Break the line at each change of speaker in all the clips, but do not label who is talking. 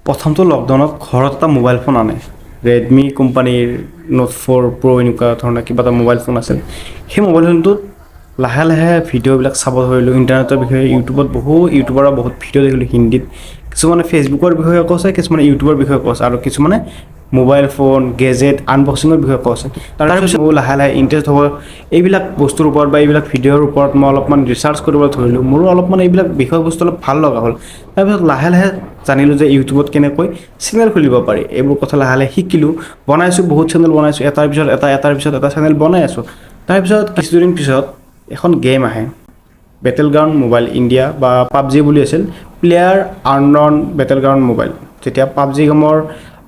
প্ৰথমটো লকডাউনত ঘৰত এটা মোবাইল ফোন আনে ৰেডমি কোম্পানীৰ নোট 4 প্ৰ' এনেকুৱা ধৰণৰ কিবা এটা মোবাইল ফোন আছিল সেই মোবাইল ফোনটোত লাহে লাহে ভিডিঅ'বিলাক চাব ধৰিলোঁ ইণ্টাৰনেটৰ বিষয়ে ইউটিউবত ইউটিউবাৰৰ বহুত ভিডিঅ' দেখিলোঁ হিন্দীত কিছুমানে ফেচবুকৰ বিষয়ে কৈছে কিছুমানে ইউটিউবৰ বিষয়ে কৈছে আৰু কিছুমানে মোবাইল ফোন গেজেট আনবক্সিঙৰ বিষয়ে কৈছে তাৰপিছত মই লাহে লাহে ইণ্টাৰেষ্ট হ'ব এইবিলাক বস্তুৰ ওপৰত বা এইবিলাক ভিডিঅ'ৰ ওপৰত মই অলপমান ৰিচাৰ্চ কৰিবলৈ ধৰিলোঁ মোৰো অলপমান এইবিলাক বিষয়বস্তু অলপ ভাল লগা হ'ল তাৰপিছত লাহে লাহে জানিলোঁ যে ইউটিউবত কেনেকৈ চেনেল খুলিব পাৰি এইবোৰ কথা লাহে লাহে শিকিলোঁ বনাইছোঁ বহুত চেনেল বনাইছোঁ এটাৰ পিছত এটা চেনেল বনাই আছোঁ তাৰপিছত কিছুদিন পিছত এখন গেম আহে বেটেল গ্ৰাউণ্ড মোবাইল ইণ্ডিয়া বা পাবজি বুলি আছিল player unknown battle ground mobile যেতিয়া পাবজি গেমৰ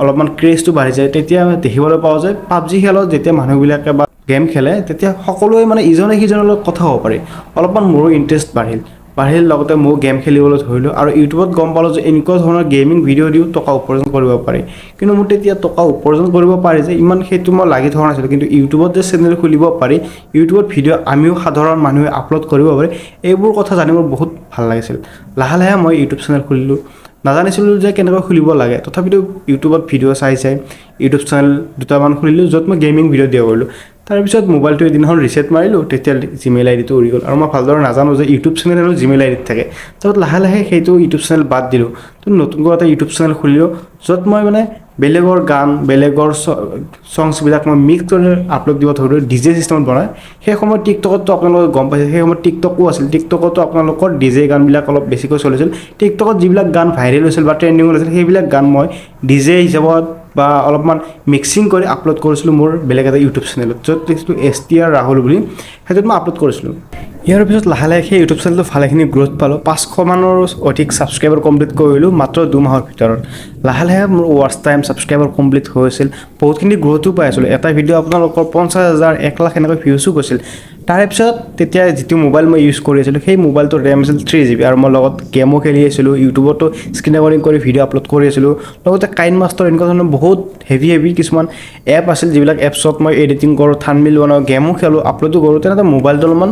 অলপমান ক্ৰেজটো বাঢ়ি যায় তেতিয়া দেখিবলৈ পাওঁ যে পাবজি খেলত যেতিয়া মানুহবিলাকে বা গেম খেলে তেতিয়া সকলোৱে মানে ইজনে সিজনৰ লগত কথা হ'ব পাৰি অলপমান মোৰো ইণ্টাৰেষ্ট বাঢ়িল লগতে মই গেম খেলিবলৈ ধৰিলোঁ আৰু ইউটিউবত গম পালোঁ যে এনেকুৱা ধৰণৰ গেমিং ভিডিঅ' দিও টকা উপাৰ্জন কৰিব পাৰি কিন্তু মোৰ তেতিয়া টকা উপাৰ্জন কৰিব পাৰি যে ইমান সেইটো মই লাগি থকা নাছিলোঁ কিন্তু ইউটিউবত যে চেনেল খুলিব পাৰি ইউটিউবত ভিডিঅ' আমিও সাধাৰণ মানুহে আপলোড কৰিব পাৰি এইবোৰ কথা জানি মোৰ বহুত ভাল লাগিছিল লাহে লাহে মই ইউটিউব চেনেল খুলিলোঁ নাজানিছিলোঁ যে কেনেকৈ খুলিব লাগে তথাপিতো ইউটিউবত ভিডিঅ' চাই ইউটিউব চেনেল দুটামান খুলিলোঁ য'ত মই গেমিং ভিডিঅ' দিয়া কৰিলোঁ তাৰপিছত মোবাইলটো এদিনাখন ৰিছেট মাৰিলোঁ তেতিয়া জিমেইল আইডিটো উৰি গ'ল আৰু মই ভালদৰে নাজানো যে ইউটিউব চেনেল আৰু জিমেইল আইডিত থাকে তাৰপিছত লাহে লাহে সেইটো ইউটিউব চেনেল বাদ দিলোঁ তো নতুনকৈ এটা ইউটিউব চেনেল খুলিলোঁ য'ত মই মানে বেলেগৰ গান বেলেগৰ ছংছবিলাক মই মিক্স কৰি আপলোড দিব ধৰিলোঁ ডিজে চিষ্টেমত বনাই সেই সময়ত টিকটকতো আপোনালোকে গম পাইছে সেই সময়ত টিকটকো আছিল টিকটকতো আপোনালোকৰ ডিজে গানবিলাক অলপ বেছিকৈ চলিছিল টিকটকত যিবিলাক গান ভাইৰেল হৈছিল বা ট্ৰেণ্ডিং হৈছিল সেইবিলাক গান মই ডিজে হিচাপত বা অলপমান মিক্সিং কৰি আপলোড কৰিছিলোঁ মোৰ বেলেগ এটা ইউটিউব চেনেলত য'ত লিখিছিলোঁ STR ৰাহুল বুলি সেইটোত মই আপলোড কৰিছিলোঁ ইয়াৰ পিছত লাহে লাহে সেই ইউটিউব চেনেলটো ভালেখিনি গ্ৰ'থ পালোঁ 500মানৰ অধিক ছাবস্ক্ৰাইবাৰ কমপ্লিট কৰিলোঁ মাত্ৰ 2 মাহৰ ভিতৰত লাহে লাহে মোৰ ৱাচ টাইম ছাবস্ক্ৰাইবাৰ কমপ্লিট হৈছিল বহুতখিনি গ্ৰ'থো পাই আছিলোঁ এটা ভিডিঅ' আপোনালোকৰ 50,000 1 লাখ এনেকৈ ভিউজো গৈছিল তাৰপিছত তেতিয়া যিটো মোবাইল মই ইউজ কৰি আছিলোঁ সেই মোবাইলটোৰ ৰেম আছিল 3GB আৰু মই লগত গেমো খেলি আছিলোঁ ইউটিউবতো স্ক্ৰীন ৰেকৰ্ডিং কৰি ভিডিঅ' আপলোড কৰি আছিলোঁ লগতে কাইন মাষ্টাৰ এনেকুৱা ধৰণৰ বহুত হেভি কিছুমান এপ আছিল যিবিলাক এপছত মই এডিটিং কৰোঁ থাম্বনেইল বনাওঁ গেমো খেলোঁ আপলোডো কৰোঁ তেনেকৈ মোবাইলটো অলপমান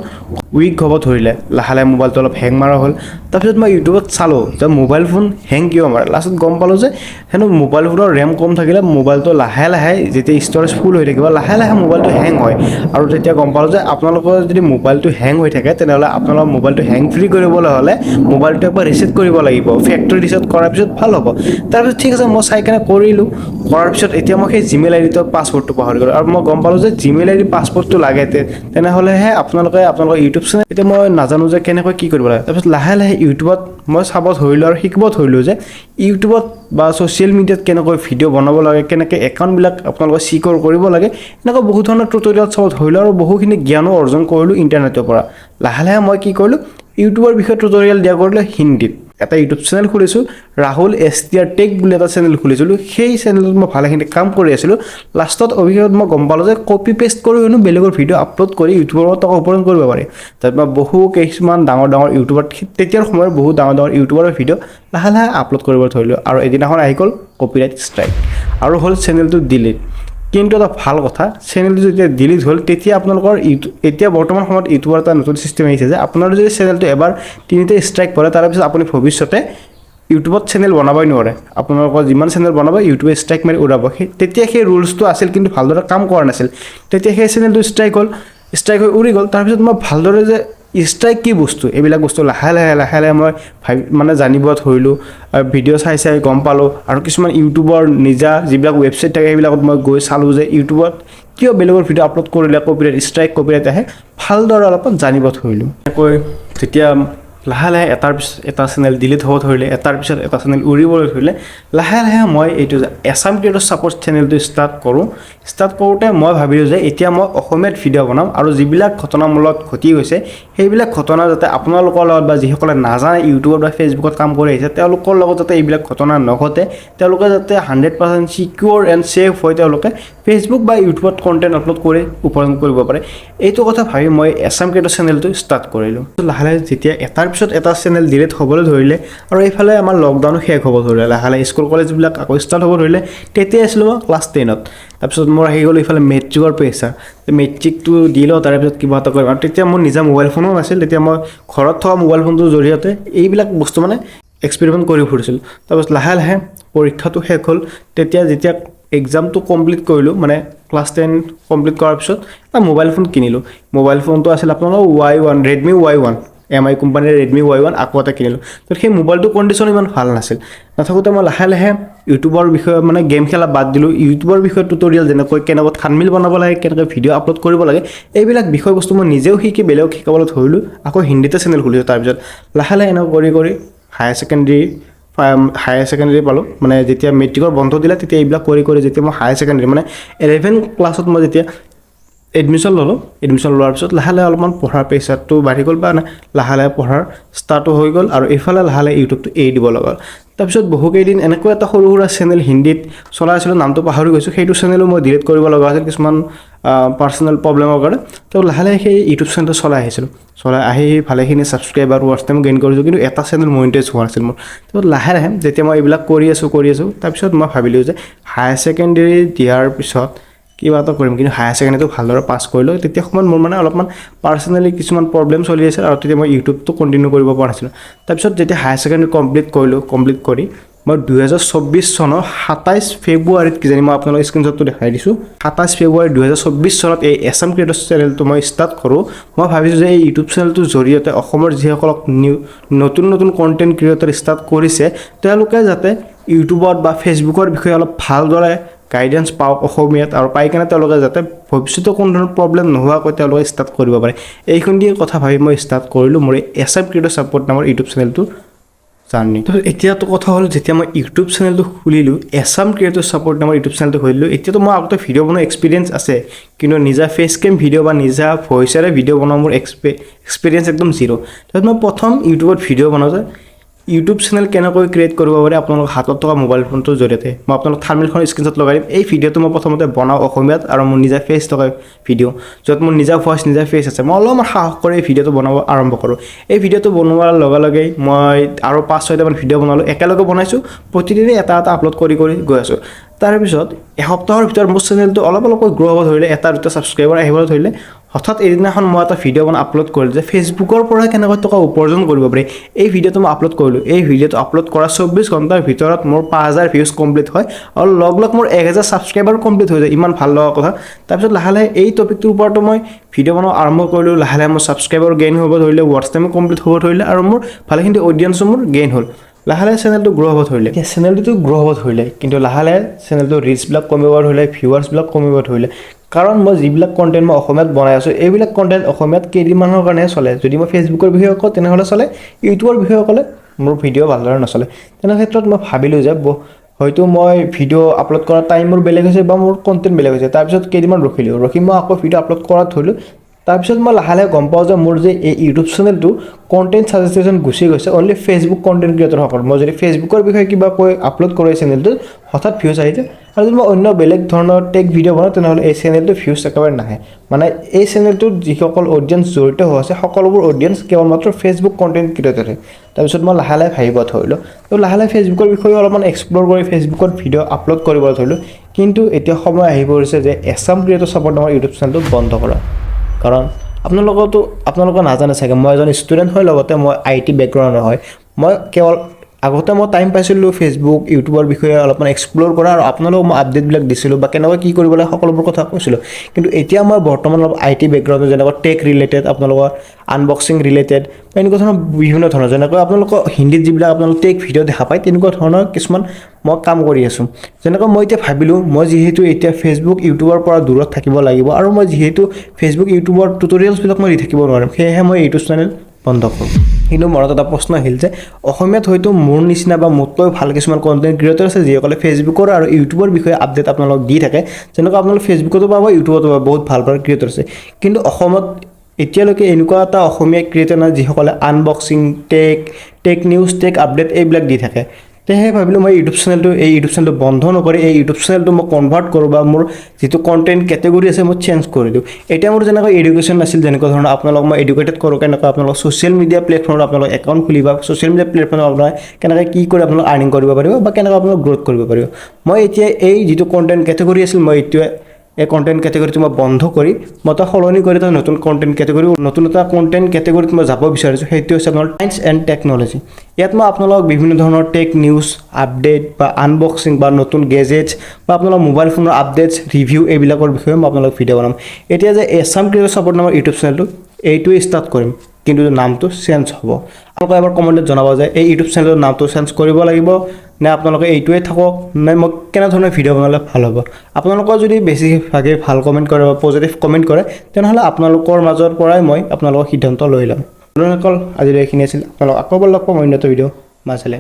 উইক হ'ব ধৰিলে লাহে লাহে মোবাইলটো অলপ হেং মাৰা হ'ল তাৰপিছত মই ইউটিউবত চালোঁ যে মোবাইল ফোন হেং কিয় মাৰে লাষ্টত গম পালোঁ যে হেনো মোবাইল ফোনৰ ৰেম কম থাকিলে মোবাইলটো লাহে লাহে যেতিয়া ষ্ট'ৰেজ ফুল হৈ থাকিব লাহে লাহে মোবাইলটো হেং হয় আৰু তেতিয়া গম পালোঁ যে আপোনালোকৰ যদি মোবাইলটো হেং হৈ থাকে তেনেহ'লে আপোনালোকৰ মোবাইলটো হেং ফ্ৰী কৰিবলৈ হ'লে মোবাইলটো একবাৰ ৰিছেট কৰিব লাগিব ফেক্টৰী ৰিছেট কৰাৰ পিছত ভাল হ'ব তাৰপিছত ঠিক আছে মই চাই কেনে কৰিলোঁ কৰাৰ পিছত এতিয়া মই সেই জিমেইল আইডিটোৰ পাছৱৰ্ডটো পাহৰি গ'লোঁ আৰু মই গম পালোঁ যে জিমেইল আইডিৰ পাছৱৰ্ডটো লাগে তেনেহ'লেহে আপোনালোকৰ ইউটিউব চেনেল এতিয়া মই নাজানো যে কেনেকৈ কি কৰিব লাগে তাৰপিছত লাহে লাহে ইউটিউবত মই চাব ধৰিলোঁ আৰু শিকিব ধৰিলোঁ যে ইউটিউবত বা ছ'চিয়েল মিডিয়াত কেনেকৈ ভিডিঅ' বনাব লাগে কেনেকৈ একাউণ্টবিলাক আপোনালোকে চিকিউৰ কৰিব লাগে এনেকুৱা বহুত ধৰণৰ টিউটৰিয়েল চাব ধৰিলোঁ আৰু বহুখিনি জ্ঞানো অৰ্জন কৰিলোঁ ইণ্টাৰনেটৰ পৰা লাহে লাহে মই কি কৰিলোঁ ইউটিউবৰ বিষয়ে টিউটৰিয়েল দিয়া কৰিলোঁ হিন্দীত এটা ইউটিউব চেনেল খুলিছোঁ ৰাহুল STR টেক বুলি এটা চেনেল খুলিছিলোঁ সেই চেনেলত মই ভালেখিনি কাম কৰি আছিলোঁ লাষ্টত অভিজ্ঞতাত মই গম পালোঁ যে কপি পেষ্ট কৰি হেনো বেলেগৰ ভিডিঅ' আপলোড কৰি ইউটিউবৰ টকা উপাৰ্জন কৰিব পাৰি তাত মই কিছুমান ডাঙৰ ইউটিউবাৰ তেতিয়াৰ সময়ত বহুত ডাঙৰ ইউটিউবাৰৰ ভিডিঅ' লাহে লাহে আপলোড কৰিব ধৰিলোঁ আৰু এদিনাখন আহি গ'ল কপিৰাইট ষ্ট্ৰাইক আৰু হ'ল চেনেলটো ডিলিট কিন্তু এটা ভাল কথা চেনেলটো যেতিয়া ডিলিট হ'ল তেতিয়া আপোনালোকৰ এতিয়া বৰ্তমান সময়ত ইউটিউবৰ এটা নতুন চিষ্টেম আহিছে যে আপোনাৰ যদি চেনেলটো এবাৰ তিনিটা ষ্ট্ৰাইক পৰে তাৰপিছত আপুনি ভৱিষ্যতে ইউটিউবত চেনেল বনাবই নোৱাৰে আপোনালোকৰ যিমান চেনেল বনাব ইউটিউবে ষ্ট্ৰাইক মাৰি উৰাব তেতিয়া সেই ৰুলছটো আছিল কিন্তু ভালদৰে কাম কৰা নাছিল তেতিয়া সেই চেনেলটো ষ্ট্ৰাইক হৈ উৰি গ'ল তাৰপিছত মই ভালদৰে যে ষ্ট্ৰাইক কি বস্তু এইবিলাক বস্তু লাহে লাহে মই মানে জানিব ধৰিলোঁ আৰু ভিডিঅ' চাই গম পালোঁ আৰু কিছুমান ইউটিউবৰ নিজা যিবিলাক ৱেবছাইট থাকে সেইবিলাকত মই গৈ চালোঁ যে ইউটিউবত কিয় বেলেগৰ ভিডিঅ' আপলোড কৰিলে কপিৰাইট আহে ভালদৰে অলপমান জানিব ধৰিলোঁ এনেকৈ যেতিয়া লাহে লাহে এটাৰ পিছত এটা চেনেল ডিলিট হ'ব ধৰিলে এটাৰ পিছত এটা চেনেল উৰিবলৈ ধৰিলে লাহে লাহে মই এইটো আছাম ক্ৰিয়েটৰ ছাপোৰ্ট চেনেলটো ষ্টাৰ্ট কৰোঁতে মই ভাবিলোঁ যে এতিয়া মই অসমীয়াত ভিডিঅ' বনাম আৰু যিবিলাক ঘটনামূলক ঘটি গৈছে সেইবিলাক ঘটনা যাতে আপোনালোকৰ লগত বা যিসকলে নাজানে ইউটিউবত বা ফেচবুকত কাম কৰি আহিছে তেওঁলোকৰ লগত যাতে এইবিলাক ঘটনা নঘটে তেওঁলোকে যাতে 100% চিকিউৰ এণ্ড ছেফ হৈ তেওঁলোকে ফেচবুক বা ইউটিউবত কণ্টেণ্ট আপলোড কৰি উপাৰ্জন কৰিব পাৰে এইটো কথা ভাবি মই আছাম ক্ৰিয়েটৰ চেনেলটো ষ্টাৰ্ট কৰিলোঁ লাহে লাহে যেতিয়া এটাৰ পিছত এটা চেনেল ডিলিট হ'বলৈ ধৰিলে আৰু এইফালে আমাৰ লকডাউনো শেষ হ'ব ধৰিলে লাহে লাহে স্কুল কলেজবিলাক আকৌ ষ্টাৰ্ট হ'ব ধৰিলে তেতিয়া আছিলোঁ মই ক্লাছ 10ত তাৰপিছত মোৰ আহি গ'ল এইফালে মেট্ৰিকৰ প্ৰেছাৰ মেট্ৰিকটো দি লওঁ তাৰপিছত কিবা এটা কৰিম আৰু তেতিয়া মোৰ নিজা মোবাইল ফোনো নাছিল তেতিয়া মই ঘৰত থকা মোবাইল ফোনটোৰ জৰিয়তে এইবিলাক বস্তু মানে এক্সপেৰিমেণ্ট কৰি ফুৰিছিল তাৰপিছত লাহে লাহে পৰীক্ষাটো শেষ হ'ল তেতিয়া যেতিয়া এক্সামটো কমপ্লিট কৰিলোঁ মানে ক্লাছ 10 কমপ্লিট কৰাৰ পিছত এটা মোবাইল ফোন কিনিলোঁ মোবাইল ফোনটো আছিল আপোনালোকৰ Y1 Redmi Y1 MI কোম্পানীৰ Redmi Y1 আকৌ এটা কিনিলোঁ তো সেই মোবাইলটো কণ্ডিশ্যন ইমান ভাল নাছিল নাথাকোঁতে মই লাহে লাহে ইউটিউবৰ বিষয়ে মানে গেম খেলা বাদ দিলোঁ ইউটিউবৰ বিষয়ে টিউটৰিয়েল যেনেকৈ কেনেকৈ থাম্বনেইল বনাব লাগে কেনেকৈ ভিডিঅ' আপলোড কৰিব লাগে এইবিলাক বিষয়বস্তু মই নিজেও শিকি বেলেগক শিকাবলৈ ধৰিলোঁ আকৌ হিন্দীতে চেনেল খুলিছোঁ তাৰপিছত লাহে লাহে এনেকৈ কৰি কৰি হায়াৰ ছেকেণ্ডেৰী পালোঁ মানে যেতিয়া মেট্ৰিকৰ বন্ধ দিলে তেতিয়া এইবিলাক কৰি কৰি যেতিয়া মই হায়াৰ ছেকেণ্ডেৰী মানে 11 ক্লাছত মই যেতিয়া এডমিশ্যন ল'লোঁ এডমিশ্যন লোৱাৰ পিছত লাহে লাহে অলপমান পঢ়াৰ প্ৰেছাৰটো বাঢ়ি গ'ল বা লাহে লাহে পঢ়াৰ ষ্টাৰ্টো হৈ গ'ল আৰু এইফালে লাহে লাহে ইউটিউবটো এৰি দিব লগা হ'ল তাৰপিছত বহুকেইদিন এনেকুৱা এটা সৰু সুৰা চেনেল হিন্দীত চলাই আছিলোঁ নামটো পাহৰি গৈছোঁ সেইটো চেনেলো মই ডিলিট কৰিব লগা হৈছিল কিছুমান পাৰ্চনেল প্ৰব্লেমৰ কাৰণে তো লাহে লাহে সেই ইউটিউব চেনেলটো চলাই আহিছিলোঁ চলাই আহি ভালেখিনি ছাবস্ক্ৰাইবাৰ ৱাটচ টাইম গেইন কৰিছোঁ কিন্তু এটা চেনেল মনিটাইজ হোৱা নাছিল মোৰ তো লাহে লাহে যেতিয়া মই এইবিলাক কৰি আছোঁ তাৰপিছত মই ভাবিলোঁ যে হায়াৰ ছেকেণ্ডেৰী দিয়াৰ পিছত কিবা এটা কৰিম কিন্তু হায়াৰ ছেকেণ্ডেৰীটো ভালদৰে পাছ কৰিলোঁ তেতিয়া সময়ত মোৰ মানে অলপমান পাৰ্চনেলি কিছুমান প্ৰব্লেম চলি আছিল আৰু তেতিয়া মই ইউটিউবটো কণ্টিনিউ কৰিব পৰা নাছিলোঁ তাৰপিছত যেতিয়া হায়াৰ ছেকেণ্ডেৰী কমপ্লিট কৰি মই 2024 চনৰ 27 ফেব্ৰুৱাৰীত কিজানি মই আপোনালোকক স্ক্ৰীনশ্বটটো দেখাই দিছোঁ 27 ফেব্ৰুৱাৰী 2024 চনত এই এছাম ক্ৰিয়েটৰ্ছ চেনেলটো মই ষ্টাৰ্ট কৰোঁ মই ভাবিছোঁ যে এই ইউটিউব চেনেলটোৰ জৰিয়তে অসমৰ যিসকলক নতুন নতুন কণ্টেণ্ট ক্ৰিয়েটৰ ষ্টাৰ্ট কৰিছে তেওঁলোকে যাতে ইউটিউবত বা ফেচবুকৰ বিষয়ে অলপ ভালদৰে গাইডেন্স পাওক অসমীয়াত আৰু পাই কেনে তেওঁলোকে যাতে ভৱিষ্যতে কোনো ধৰণৰ প্ৰব্লেম নোহোৱাকৈ তেওঁলোকে ষ্টাৰ্ট কৰিব পাৰে এইখিনি কথা ভাবি মই ষ্টাৰ্ট কৰিলোঁ মোৰ এছাম ক্ৰিয়েটৰ ছাপোৰ্ট নামৰ ইউটিউব চেনেলটো জাৰ্নি তো এতিয়াতো কথা হ'ল যেতিয়া মই ইউটিউব চেনেলটো খুলিলোঁ এছাম ক্ৰিয়েটৰ ছাপোৰ্ট নামৰ ইউটিউব চেনেলটো খুলিলোঁ এতিয়াতো মই আগতে ভিডিঅ' বনোৱা এক্সপিৰিয়েঞ্চ আছে কিন্তু নিজা ফেচ কেম ভিডিঅ' বা নিজা ভইচেৰে ভিডিঅ' বনোৱা মোৰ এক্সপিৰিয়েঞ্চ একদম জিৰ' তাৰপিছত মই প্ৰথম ইউটিউবত ভিডিঅ' বনাওঁতে ইউটিউব চেনেল কেনেকৈ ক্ৰিয়েট কৰিব পাৰে আপোনালোকৰ হাতত থকা মোবাইল ফোনটোৰ জৰিয়তে মই আপোনালোক থাম্বনেইলখন স্ক্ৰীনশ্বট লগাই দিম এই ভিডিঅ'টো মই প্ৰথমতে বনাওঁ অসমীয়াত আৰু মোৰ নিজা ফেচ থকা ভিডিঅ' য'ত মোৰ নিজা ভইচ নিজা ফেচ আছে মই অলপমান সাহস কৰি এই ভিডিঅ'টো বনাব আৰম্ভ কৰোঁ এই ভিডিঅ'টো বনোৱাৰ লগে লগেই মই আৰু 5-6টামান ভিডিঅ' বনালোঁ একেলগে বনাইছোঁ প্ৰতিদিনে এটা এটা আপলোড কৰি গৈ আছোঁ তাৰপিছত এসপ্তাহৰ ভিতৰত মোৰ চেনেলটো অলপকৈ গ্ৰ' হ'ব ধৰিলে এটা দুটা ছাবস্ক্ৰাইবাৰ আহিবলৈ ধৰিলে হঠাৎ এদিনাখন মই এটা ভিডিঅ' বনাই আপলোড কৰিলোঁ যে ফেচবুকৰ পৰা কেনেকৈ টকা উপাৰ্জন কৰিব পাৰি এই ভিডিঅ'টো মই আপলোড কৰিলোঁ এই ভিডিঅ'টো আপলোড কৰাৰ 24 ঘণ্টাৰ ভিতৰত মোৰ 5000 ভিউজ কমপ্লিট হয় আৰু লগ মোৰ 1000 ছাবস্ক্ৰাইবাৰ কমপ্লিট হৈ যায় ইমান ভাল লগা কথা তাৰপিছত লাহে লাহে এই টপিকটোৰ ওপৰতো মই ভিডিঅ' বনোৱা আৰম্ভ কৰিলোঁ লাহে লাহে মোৰ ছাবস্ক্ৰাইবাৰ গেইন হ'ব ধৰিলে ৱাটচ টাইমো কমপ্লিট হ'ব ধৰিলে আৰু মোৰ ভালেখিনি অডিয়েঞ্চো মোৰ গেইন হ'ল লাহে লাহে চেনেলটো গ্ৰ' হ'ব ধৰিলে চেনেলটো গ্ৰ' হ'ব ধৰিলে কিন্তু লাহে লাহে চেনেলটো ৰিচবিলাক কমিব ধৰিলে ভিউৱাৰ্ছবিলাক কমিব ধৰিলে কাৰণ মই যিবিলাক কণ্টেণ্ট মই অসমীয়াত বনাই আছোঁ এইবিলাক কণ্টেণ্ট অসমীয়াত কেইদিনমানৰ কাৰণে চলে যদি মই ফেচবুকৰ বিষয়ে কওঁ তেনেহ'লে চলে ইউটিউবৰ বিষয়ে ক'লে মোৰ ভিডিঅ' ভালদৰে নচলে তেনে ক্ষেত্ৰত মই ভাবিলোঁ যে হয়তো মই ভিডিঅ' আপলোড কৰাৰ টাইম মোৰ বেলেগ হৈছে বা মোৰ কণ্টেণ্ট বেলেগ হৈছে তাৰপিছত কেইদিনমান ৰখি মই আকৌ ভিডিঅ' আপলোড কৰাত ধৰিলোঁ তাৰপিছত মই লাহে লাহে গম পাওঁ যে মোৰ যে এই ইউটিউব চেনেলটো কণ্টেণ্ট ছাজেশ্যন গুচি গৈছে অনলি ফেচবুক কণ্টেণ্ট ক্ৰিয়েটৰসকল মই যদি ফেচবুকৰ বিষয়ে কিবা কৈ আপলোড কৰোঁ এই চেনেলটোত হঠাৎ ভিউজ আহি যায় আৰু যদি মই অন্য বেলেগ ধৰণৰ টেক ভিডিঅ' বনাওঁ তেনেহ'লে এই চেনেলটো ভিউজ একেবাৰে নাহে মানে এই চেনেলটোত যিসকল অডিয়েঞ্চ জড়িত হৈ আছে সকলোবোৰ অডিয়েঞ্চ কেৱল মাত্ৰ ফেচবুক কণ্টেণ্ট ক্ৰিয়েটৰহে তাৰপিছত মই লাহে লাহে ভাবিব ধৰিলোঁ তো লাহে লাহে ফেচবুকৰ বিষয়ে অলপমান এক্সপ্ল'ৰ কৰি ফেচবুকত ভিডিঅ' আপলোড কৰিবলৈ ধৰিলোঁ কিন্তু এতিয়া সময় আহি পৰিছে যে এছাম ক্ৰিয়েটৰ ছাপোৰ্ট নামৰ ইউটিউব চেনেলটো বন্ধ কৰা কাৰণ আপোনালোকে নাজানে চাগে মই এজন ষ্টুডেণ্ট হয় লগতে মই IT বেকগ্ৰাউণ্ডৰ হয় মই কেৱল আগতে মই টাইম পাইছিলোঁ ফেচবুক ইউটিউবৰ বিষয়ে অলপমান এক্সপ্ল'ৰ কৰা আৰু আপোনালোকক মই আপডেটবিলাক দিছিলোঁ বা কেনেকৈ কি কৰিব লাগে সকলোবোৰ কথা কৈছিলোঁ কিন্তু এতিয়া মই বৰ্তমান অলপ IT বেকগ্ৰাউণ্ডৰ যেনেকৈ টেক ৰিলেটেড আপোনালোকৰ আনবক্সিং ৰিলেটেড বা এনেকুৱা ধৰণৰ বিভিন্ন ধৰণৰ যেনেকৈ আপোনালোকৰ হিন্দীত যিবিলাক আপোনালোকে টেক ভিডিঅ' দেখা পায় তেনেকুৱা ধৰণৰ কিছুমান মই কাম কৰি আছোঁ যেনেকৈ মই এতিয়া ভাবিলোঁ মই যিহেতু এতিয়া ফেচবুক ইউটিউবৰ পৰা দূৰত থাকিব লাগিব আৰু মই যিহেতু ফেচবুক ইউটিউবৰ টিউটৰিয়েলছবিলাক মই দি থাকিব নোৱাৰিম সেয়েহে মই ইউটিউব চেনেল বন্ধ কৰোঁ কিন্তু মনত এটা প্ৰশ্ন আহিল যে অসমীয়াত হয়তো মোৰ নিচিনা বা মোতকৈ ভাল কিছুমান কণ্টেণ্ট ক্ৰিয়েটৰ আছে যিসকলে ফেচবুকৰ আৰু ইউটিউবৰ বিষয়ে আপডেট আপোনালোকক দি থাকে যেনেকৈ আপোনালোকে ফেচবুকতো পাব ইউটিউবতো পাব বহুত ভাল ক্ৰিয়েটৰ আছে কিন্তু অসমত এতিয়ালৈকে এনেকুৱা এটা অসমীয়া ক্ৰিয়েটৰ নাই যিসকলে unboxing tech news tech update এইবিলাক দি থাকে তেহে ভাবিলোঁ মই ইউটিউব চেনেলটো বন্ধ নকৰি এই ইউটিউব চেনেলটো মই কনভাৰ্ট কৰোঁ বা মোৰ যিটো কণ্টেণ্ট কেটেগৰী আছে মই চেঞ্জ কৰি দিওঁ এতিয়া মোৰ যেনেকৈ এডুকেশ্যন আছিল যেনেকুৱা ধৰণৰ আপোনালোক মই এডুকেটেড কৰোঁ কেনেকৈ আপোনালোক ছ'চিয়েল মিডিয়া প্লেটফৰ্মত আপোনালোক একাউণ্ট খুলিব ছ'চিয়েল মিডিয়া প্লেটফৰ্মত আপোনাৰ কেনেকৈ কি কৰি আপোনালোক আৰ্নিং কৰিব পাৰিব বা কেনেকৈ আপোনালোক গ্ৰ'থ কৰিব পাৰিব মই এতিয়া এই যিটো কণ্টেণ্ট কেটেগৰী আছিল মই এইটোৱে এই কণ্টেণ্ট কেটেগৰীটো মই বন্ধ কৰি মই এটা সলনি কৰি এটা নতুন কণ্টেণ্ট কেটেগৰী নতুন এটা কণ্টেণ্ট কেটেগৰীত মই যাব বিচাৰিছোঁ সেইটো হৈছে আপোনাৰ সায়েন্স এণ্ড টেকন'লজি ইয়াত মই আপোনালোকক বিভিন্ন ধৰণৰ টেক নিউজ আপডেট বা আনবক্সিং বা নতুন গেজেটছ বা আপোনালোকৰ মোবাইল ফোনৰ আপডেটছ ৰিভিউ এইবিলাকৰ বিষয়ে মই আপোনালোকক ভিডিঅ' বনাম এতিয়া যে আছাম ক্ৰিয়েটৰ ছাপোৰ্ট নামৰ ইউটিউব চেনেলটো এইটোৱে ষ্টাৰ্ট কৰিম কিন্তু নামটো চেঞ্জ হ'ব আপোনালোকে এবাৰ কমেণ্টত জনাব যে এই ইউটিউব চেনেলৰ নামটো চেঞ্জ কৰিব লাগিব নে আপোনালোকে এইটোৱে থাকক নে মই কেনেধৰণৰ ভিডিঅ' বনালে ভাল হ'ব আপোনালোকৰ যদি বেছিভাগে ভাল কমেণ্ট কৰে বা পজিটিভ কমেণ্ট কৰে তেনেহ'লে আপোনালোকৰ মাজৰ পৰাই মই আপোনালোকৰ সিদ্ধান্ত লৈ ল'ম আপোনালোকৰ আজিলৈ এইখিনি আছিল আপোনালোক আকৌ লগ পাম অন্য এটা ভিডিঅ' মাজলৈ